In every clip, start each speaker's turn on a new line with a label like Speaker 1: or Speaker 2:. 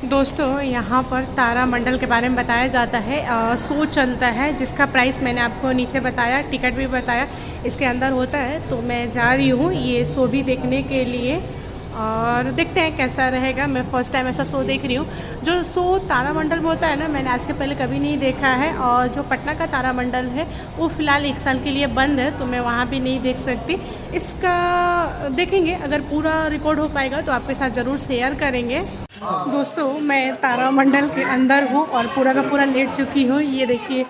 Speaker 1: दोस्तों यहाँ पर तारामंडल के बारे में बताया जाता है। शो चलता है जिसका प्राइस मैंने आपको नीचे बताया, टिकट भी बताया, इसके अंदर होता है। तो मैं जा रही हूँ ये शो भी देखने के लिए और देखते हैं कैसा रहेगा। मैं फ़र्स्ट टाइम ऐसा शो देख रही हूँ। जो शो तारामंडल में होता है ना, मैंने आज के पहले कभी नहीं देखा है। और जो पटना का तारामंडल है वो फ़िलहाल 1 साल के लिए बंद है, तो मैं वहाँ भी नहीं देख सकती। इसका देखेंगे, अगर पूरा रिकॉर्ड हो पाएगा तो आपके साथ ज़रूर शेयर करेंगे। दोस्तों मैं तारामंडल के अंदर हूँ और पूरा का पूरा लेट चुकी हूँ। ये देखिए,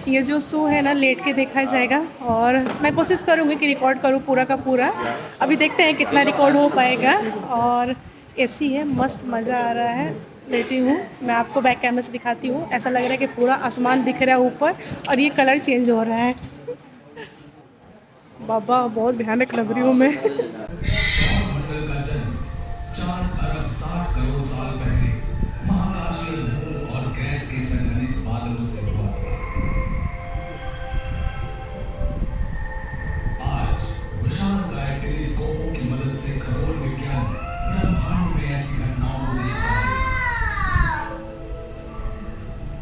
Speaker 1: ये जो शो है ना, लेट के देखा जाएगा और मैं कोशिश करूँगी कि रिकॉर्ड करूँ पूरा का पूरा। अभी देखते हैं कितना रिकॉर्ड हो पाएगा। और एसी है, मस्त मज़ा आ रहा है। लेटी हूँ मैं, आपको बैक कैमरे से दिखाती हूँ। ऐसा लग रहा है कि पूरा आसमान दिख रहा है ऊपर और ये कलर चेंज हो रहा है। बाबा बहुत भयानक लग रही हूँ मैं।
Speaker 2: सौरमंडल का जन्म 4 अरब 60 करोड़ साल पहले महाकाशीय धूल और गैस के संघनित बादलों से हुआ था। आज विशालकाय टेलीस्कोपों की मदद से खगोल विज्ञान ब्रह्मांड में ऐसी घटनाओं को देख पाते हैं।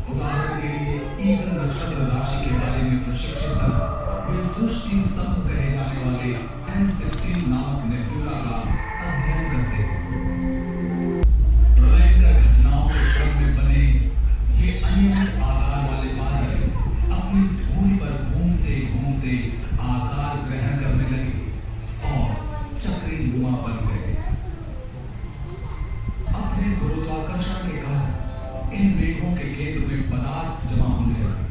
Speaker 2: उदाहरण के लिए ईगल नक्षत्र राशि के बारे में प्रशिक्षित कर वे सृष्टि स्तंभ कहे जाने वाले M16 नामक नेबुला का अध्ययन करते हैं। प्रलयंकर घटनाओं के क्रम में बने ये अनियमित आकार वाले बादल अपनी धूरी पर घूमते घूमते आकार ग्रहण करने लगे और चक्रीनुमा बन गए। अपने गुरुत्वाकर्षण के कारण इन मेघों के केंद्र में पदार्थ जमा होने लगे।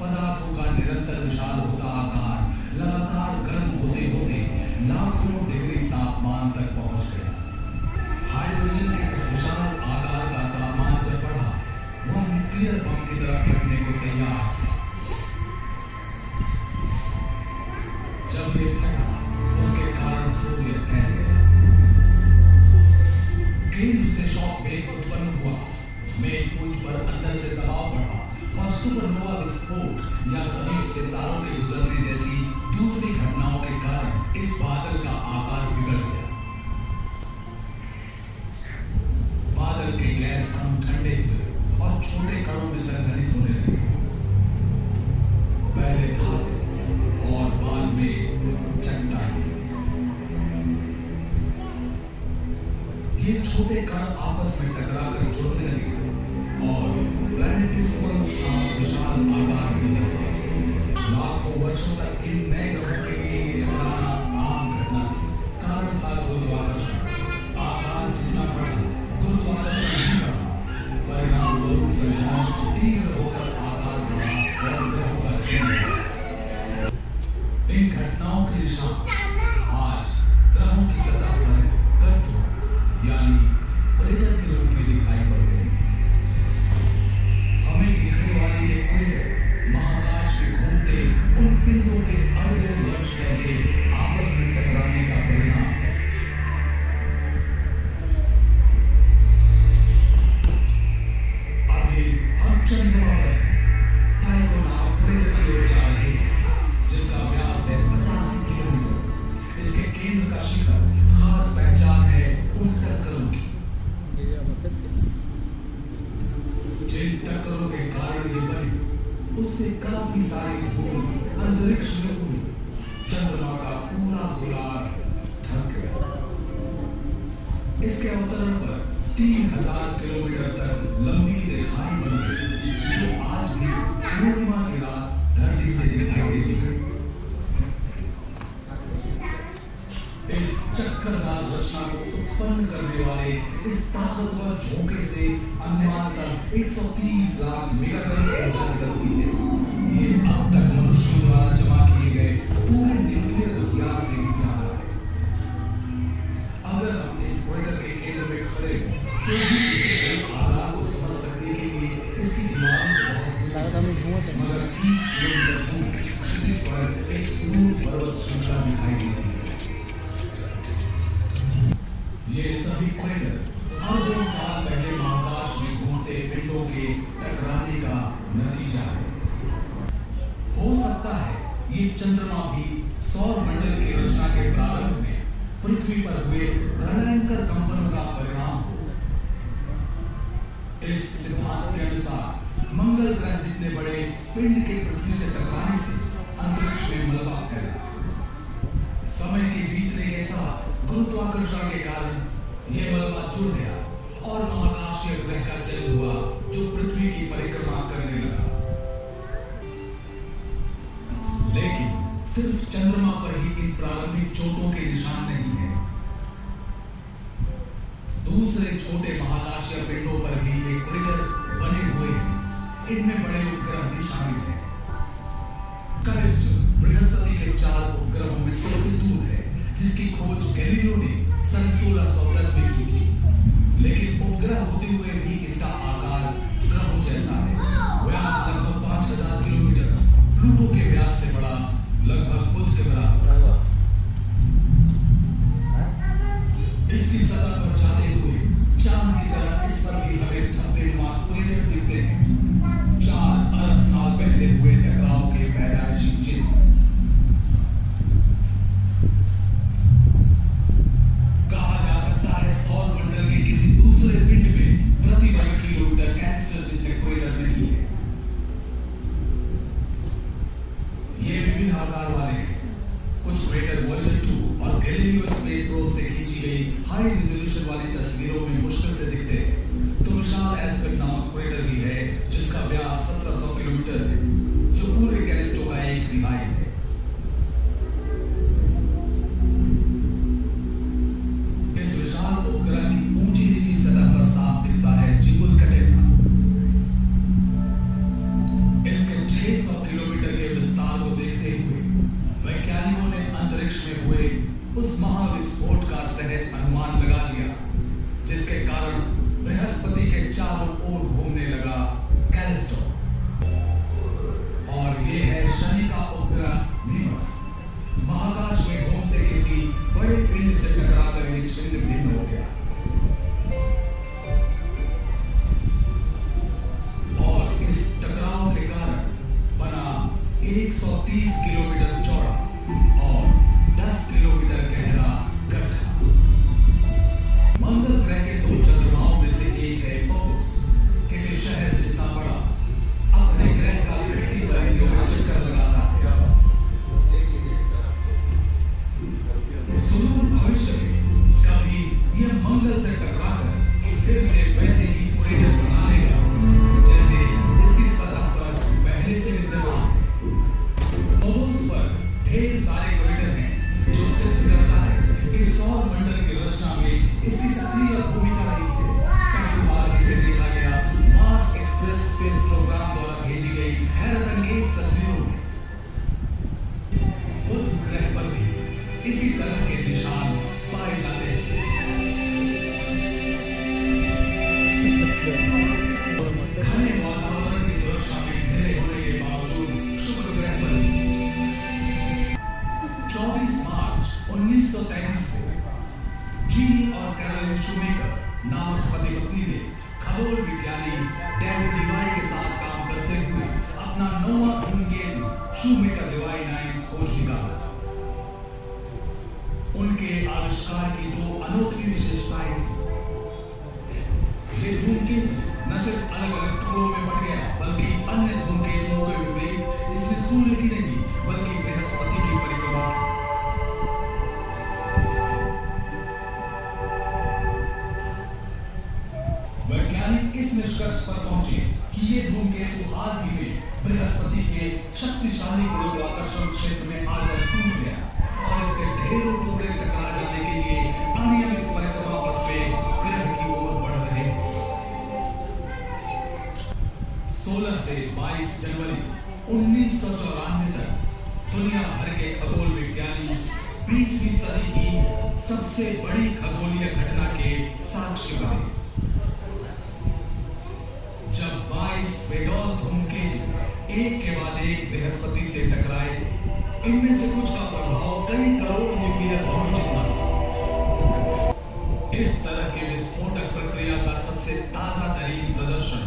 Speaker 2: पदार्थों का निरंतर विशाल होता आकार लगातार गर्म होते होते लाखों डिग्री तापमान तक पहुंच गया। हाइड्रोजन के इस विशाल आकार का तापमान जब बढ़ा, वह न्यूक्लियर बम की तरफ फटने को तैयार था। जब ये फटा, उसके कारण सोवियत फैल गया। केंद्र से शॉक वेग उत्पन्न हुआ, मेघपुंज पर अंदर से दबाव बढ़ा और सुपरनोवा विस्फोट या समीप सितारों के गुजरने जैसी दूसरी घटनाओं के कारण इस बादल का आकार बिगड़ गया। बादल के गैस अणु ठंडे हुए और छोटे कणों में संघनित होने लगे। पहले धातु और बाद में चट्टानें। ये छोटे कण आपस में टकराकर जुड़ने लगे और प्लैनेटिसिमल नामक विशाल आकार में बदल गए। लाखों वर्षों तक इन नए ग्रहों के लिए ये टकराना आम घटना थी। कारण था गुरुत्वाकर्षण। आकार जितना बढ़ा, गुरुत्वाकर्षण भी बढ़ा। परिणाम स्वरूप संरचनाएं तीव्र होकर आकार बढ़ा और ग्रहों का चयन हुआ। इन घटनाओं के निशान आज ग्रहों की सतह पर गर्तों यानी क्रेटर के रूप में दिखाई पड़ रहे हैं। हमें दिखने वाले ये क्रेटर महाकाश में घूमते उन पिंडों के अरबों वर्ष पहले आपस में टकराने का परिणाम है। अभी हम चंद्रमा पर हैं। टाइको नाम क्रेटर की ओर जा रहे हैं, जिसका व्यास है 85 किलोमीटर। इसके केंद्र का शिखर खास पहचान है उन टक्करों की। जिन टक्करों के कारण ये बने, उससे काफी सारी धूल अंतरिक्ष में उड़ी। चंद्रमा का पूरा गोलार्ध ढक गया। इसके अवतरण पर 3000 किलोमीटर तक लंबी रेखाएं बन गई, जो आज भी पूर्णिमा की रात धरती से दिखाई देती है। इस चक्करदार रचना को उत्पन्न करने वाले इस ताकतवर झोंके से अनुमानतः 130 लाख मेगाटन ऊर्जा निकलती है। ये अब तक मनुष्यों द्वारा जमा किए गए पूरे न्यूक्लियर हथियार से भी ज्यादा है। अगर हम इस क्रेटर के केंद्र में खड़े हों, तो भी इसके आकार को समझ सकने के लिए इसकी दीवारों से बहुत दूर, मगर 30 किलोमीटर दूर क्षितिज पर एक सुदूर पर्वत श्रृंखला दिखाई देती है। ये सभी क्रेटर अरबों साल पहले महाकाश में घूमते पिंडों के टकराने का नतीजा है। हो सकता है ये चंद्रमा भी सौरमंडल की रचना के प्रारंभ में पृथ्वी पर हुए भयंकर कंपनों का परिणाम हो। इस सिद्धांत के अनुसार मंगल ग्रह जितने बड़े पिंड के पृथ्वी से टकराने से अंतरिक्ष में मलबा फैला। समय के बीतने के साथ गुरुत्वाकर्षण के कारण यह मलबा जुड़ गया और महाकाशीय ग्रह का जन्म हुआ जो पृथ्वी की परिक्रमा करने लगा। लेकिन सिर्फ चंद्रमा पर ही इन प्रारंभिक चोटों के निशान नहीं है। दूसरे छोटे महाकाशीय पिंडों पर भी ये क्रेटर बने हुए हैं। इनमें बड़े उपग्रह भी शामिल हैं। कैलिस्टो बृहस्पति के 4 उपग्रहों में सबसे दूर है, जिसकी खोज गैलीलियो ने सन 1610 में की थी। लेकिन उपग्रह होते हुए भी इसका आकार ग्रहों जैसा है। व्यास लगभग 5000 किलोमीटर, प्लूटो के व्यास से बड़ा, लगभग बुध के बराबर। इसकी सतह पर जाते हुए चांद की तरह इस पर भी हमें धब्बेनुमा क्रेटर दिखते हैं। 4 अरब साल पहले हुए टकराव के पैदाइशी चिन्ह। कहा जा सकता है सौर मंडल के किसी दूसरे पिंड में प्रति वर्ग किलोमीटर कैंसर जितने क्रेटर नहीं है। ये विभिन्न आकार वाले हैं। कुछ क्रेटर वॉयेजर 2 और गैलीलियो स्पेस प्रोब से खींची गई हाई रिजोल्यूशन वाली तस्वीरों में मुश्किल से दिखते हैं। तो विशाल एस्पेक्ट नामक क्रेटर भी है, जिसका व्यास 1700 किलोमीटर है, जो पूरे कैलिस्टो का 1/3 है। इस विशाल उपग्रह की ऊंची नीची सतह पर साफ दिखता है जिबुल कटेरा। इसके 600 किलोमीटर के विस्तार को देखते हुए वैज्ञानिकों ने अंतरिक्ष में हुए उस महाविस्फोट का सहज अनुमान लगा लिया, जिसके कारण बृहस्पति के चारों ओर घूमने लगा कैलिस्टो। और ये है शनि का उपग्रह नीमस। महाकाश में घूमते किसी बड़े पिंड से टकराकर ये छिन्न भिन्न हो गया और इस टकराव के कारण बना 130 किलोमीटर चौड़ा और 10 किलोमीटर गहरा गड्ढा। मंगल ग्रह के 2 चंद्रमाओं में से एक है फोकस, किसी शहर जितना बड़ा, अपने ग्रह का पृथ्वी परिधियों में चक्कर लगाता है। सुदूर भविष्य में कभी यह मंगल से टकराकर फिर से वैसे ही क्रेटर बना लेगा जैसे इसकी सतह पर पहले से विद्यमान है। फोकस पर ढेर सारे क्रेटर हैं, जो सिद्ध करता है कि सौर मंडल की रचना में इसकी सक्रिय भूमिका रही है। पहली बार इसे देखा गया मार्स एक्सप्रेस स्पेस प्रोग्राम द्वारा भेजी गई हैरतअंगेज तस्वीरों में। बुध ग्रह पर भी इसी तरह के निशान पाए जाते हैं। घने वातावरण की सुरक्षा में घिरे होने के बावजूद शुक्र ग्रह पर 24 मार्च 1933 को जीनी और कैरोलिन शूमेकर नामक पति पत्नी ने खगोल विज्ञानी डेविड लीवाई के साथ काम करते हुए अपना 9वां धूमकेतु शूमेकर लीवाई 9 खोज निकाला। उनके आविष्कार की 2 अनोखी विशेषताएं थी। ये धूमकेतु न सिर्फ अलग अलग टुकड़ों में बट गया, बल्कि अन्य धूमकेतुओं के विपरीत इसने सूर्य की नहीं बल्कि बृहस्पति की परिक्रमा की। वैज्ञानिक इस निष्कर्ष पर पहुंचे कि ये धूमकेतु हाल ही में बृहस्पति के शक्तिशाली गुरुत्वाकर्षण क्षेत्र में आकर टूट गया और इसके ढेरों टुकड़े टकरा जाने के लिए अनियमित परिक्रमा पथ पे ग्रह की ओर बढ़ रहे हैं। 16 से 22 जनवरी 1994 तक दुनिया भर के खगोल विज्ञानी 20वीं सदी की सबसे बड़ी खगोलीय घटना के साक्षी बने, जब 22 बेडौल धूमकेतु एक के बाद एक बृहस्पति से टकराए थे। इनमें से कुछ का प्रभाव कई करोड़ न्यूक्लियर बम जितना था। इस तरह के विस्फोटक प्रक्रिया का सबसे ताजा तरीन प्रदर्शन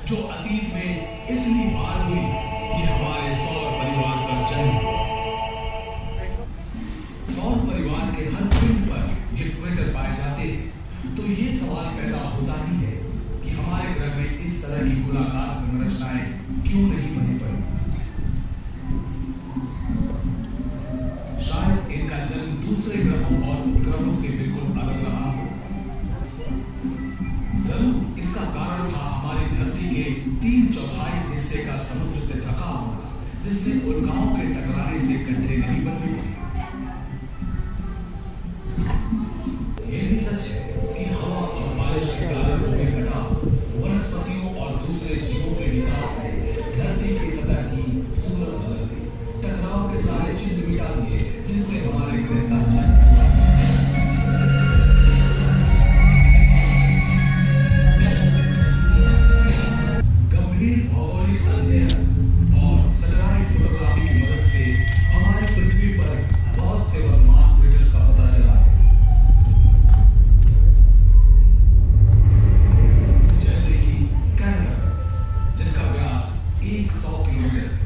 Speaker 2: जो अतीत में इतनी बार हुई कि हमारे सौर परिवार का जन्म हुआ। सौर परिवार के हर पिंड पर ये क्रेटर पाए जाते हैं, तो ये सवाल पैदा होता ही है कि हमारे ग्रह में ही गोलाकार संरचनाएं क्यों नहीं बनी पड़ी? शायद इनका जन्म दूसरे ग्रहों और उपग्रहों से बिल्कुल अलग रहा हो। जरूर इसका कारण था हमारी धरती के 3/4 हिस्से का समुद्र से ढका होना, जिससे उल्काओं के टकराने से गड्ढे नहीं बनने थे। ये भी सच है कि हवा और बारिश के कारण हुए घटाव वनस्पतियों और दूसरे जीवों के विकास ने धरती की सतह की सूरत बदल दी, टकराव के सारे चिन्ह मिटा दिए जिनसे हमारे ग्रह का जन्म हुआ। गंभीर भौगोलिक अध्ययन और सैटेलाइट फोटोग्राफी की मदद से हमारी पृथ्वी पर बहुत से वर्तमान क्रेटर्स का पता चला है। जैसे कि कैनर, जिसका व्यास 100 किलोमीटर है।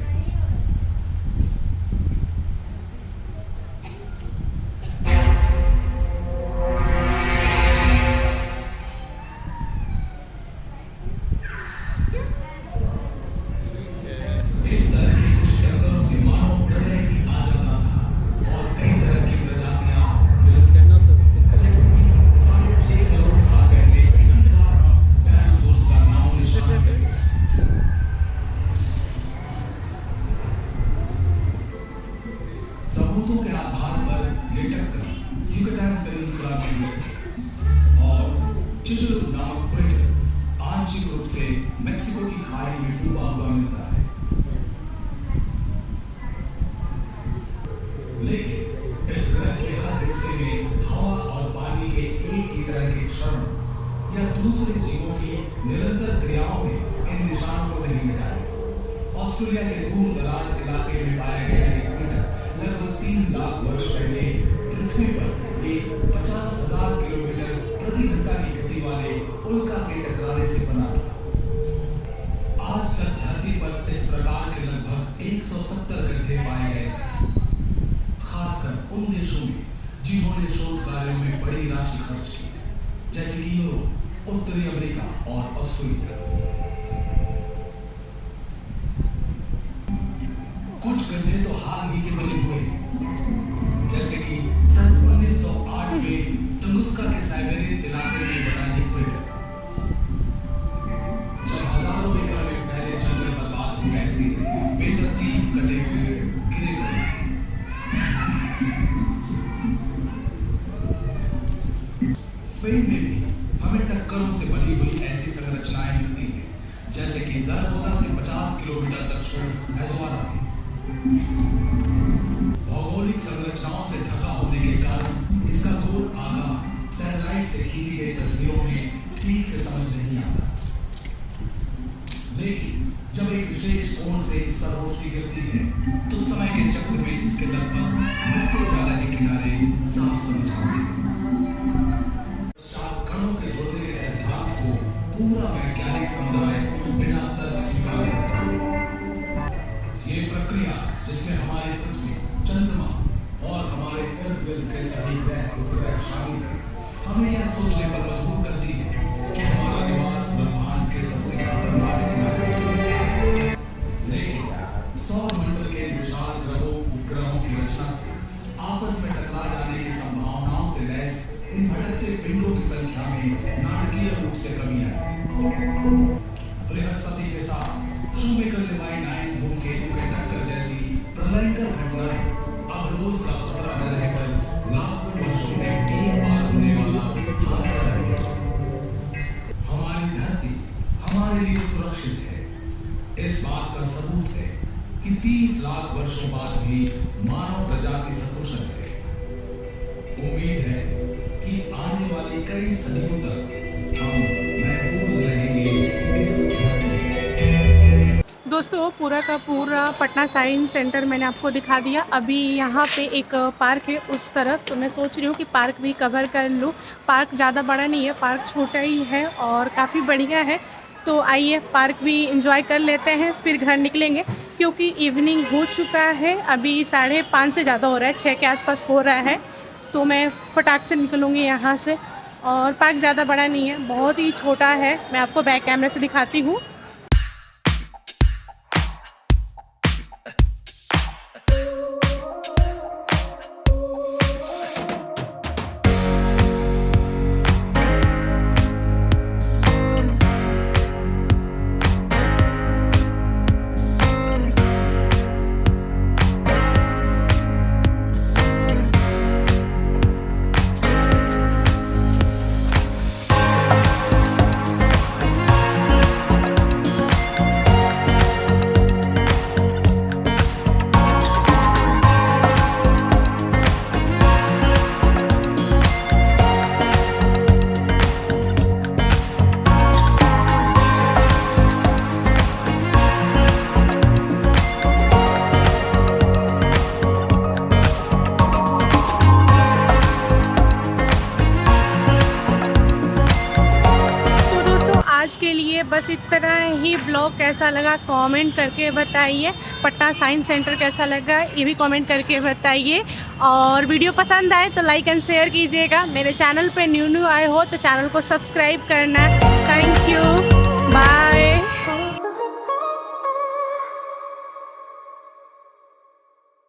Speaker 2: इस तरह की कुछ टक्करों से मानव प्रलय ही आ जाता था और कई तरह की प्रजातियां विलुप्त हो, जैसे कि 6.5 करोड़ साल पहले इसी कारण डायनासोर्स का नाम निशान मिट गया। सबूतों के आधार पर ये टक्कर युकातान पेनिनसुला में हुई और चिचुरुक नामक क्रेटर आंशिक रूप से मेक्सिको की खाड़ी में डूबा हुआ मिलता है। लेकिन इस ग्रह के हर हिस्से में हवा और पानी के एक ही तरह के क्षरण या दूसरे जीवों की निरंतर क्रियाओं ने इन निशानों को नहीं मिटाया। ऑस्ट्रेलिया के दूर दराज इलाके में पाया गया एक क्रेटर लगभग 3 लाख वर्ष पहले पृथ्वी पर एक 50,000 किलोमीटर प्रति घंटा की गति वाले उल्का के टकराने से बना था। आज तक धरती पर इस प्रकार के लगभग 170 गड्ढे पाए गए हैं, खासकर उन देशों में जिन्होंने शोध कार्यों में बड़ी राशि खर्च की, जैसे कि यूरोप, उत्तरी अमेरिका और ऑस्ट्रेलिया। कुछ गड्ढे तो हाल ही के बने हुए हैं, जैसे कि सन 1908 में टंगुस्का के साइबेरियन इलाके में बना ये क्रेटर, जब हजारों एकड़ में पहले जंगल बर्बाद हो गए थे, बेतरतीब कटे हुए गिरे गए थे। स्पेन में भी हमें टक्करों से बनी हुई ऐसी संरचनाएं मिलती हैं, जैसे कि ज़रागोजा से 50 किलोमीटर दक्षिण एज़ोरा में। भौगोलिक संरचनाओं से ढका होने के कारण इसका गोल आकार सैटेलाइट से खींची गई तस्वीरों में ठीक से समझ नहीं आता। लेकिन जब एक विशेष कोण से इस पर रोशनी गिरती है तो समय के चक्र में इसके लगभग मिलते जा रहे किनारे साफ समझ आते हैं। कणों के जुड़ने के सिद्धांत को पूरा वैज्ञानिक समुदाय बिना तर्क स्वीकार करता है। ये प्रक्रिया जिसमें हमारी पृथ्वी, चंद्रमा और हमारे इर्द गिर्द के सभी ग्रह उपग्रह शामिल हैं, हमें यह सोचने पर मजबूर करती है कि हमारा निवास ब्रह्मांड के सबसे खतरनाक इलाके में है। लेकिन सौर मंडल के विशाल ग्रहों उपग्रहों की रचना से आपस में टकरा जाने की संभावनाओं से लैस इन भटकते पिंडों की संख्या में नाटकीय रूप से कमी आई। बृहस्पति के साथ शूमेकर लेवाई 9 धूमकेतु के टक्कर जैसी प्रलयंकर घटनाएं अब रोज का खतरा न रहकर लाखों वर्षों में एक बार होने वाला हादसा बन गया। हमारी धरती हमारे लिए सुरक्षित है। इस बात का सबूत है कि 30 लाख वर्षों बाद भी मानव प्रजाति सकुशल है। उम्मीद है कि आने वाली कई सदियों तक हम महफूज रहेंगे इस धरती पर।
Speaker 1: दोस्तों पूरा का पूरा पटना साइंस सेंटर मैंने आपको दिखा दिया। अभी यहाँ पे एक पार्क है उस तरफ, तो मैं सोच रही हूँ कि पार्क भी कवर कर लूँ। पार्क ज़्यादा बड़ा नहीं है, पार्क छोटा ही है और काफ़ी बढ़िया है। तो आइए पार्क भी एंजॉय कर लेते हैं, फिर घर निकलेंगे क्योंकि इवनिंग हो चुका है। अभी 5:30 से ज़्यादा हो रहा है, 6 के आसपास हो रहा है। तो मैं फटाक से निकलूँगी यहाँ से। और पार्क ज़्यादा बड़ा नहीं है, बहुत ही छोटा है। मैं आपको बैक कैमरे से दिखाती हूँ। लिए बस इतना ही। ब्लॉग कैसा लगा कमेंट करके बताइए। पटना साइंस सेंटर कैसा लगा ये भी कमेंट करके बताइए। और वीडियो पसंद आए तो लाइक एंड शेयर कीजिएगा। मेरे चैनल पे न्यू आए हो तो चैनल को सब्सक्राइब करना। Thank you.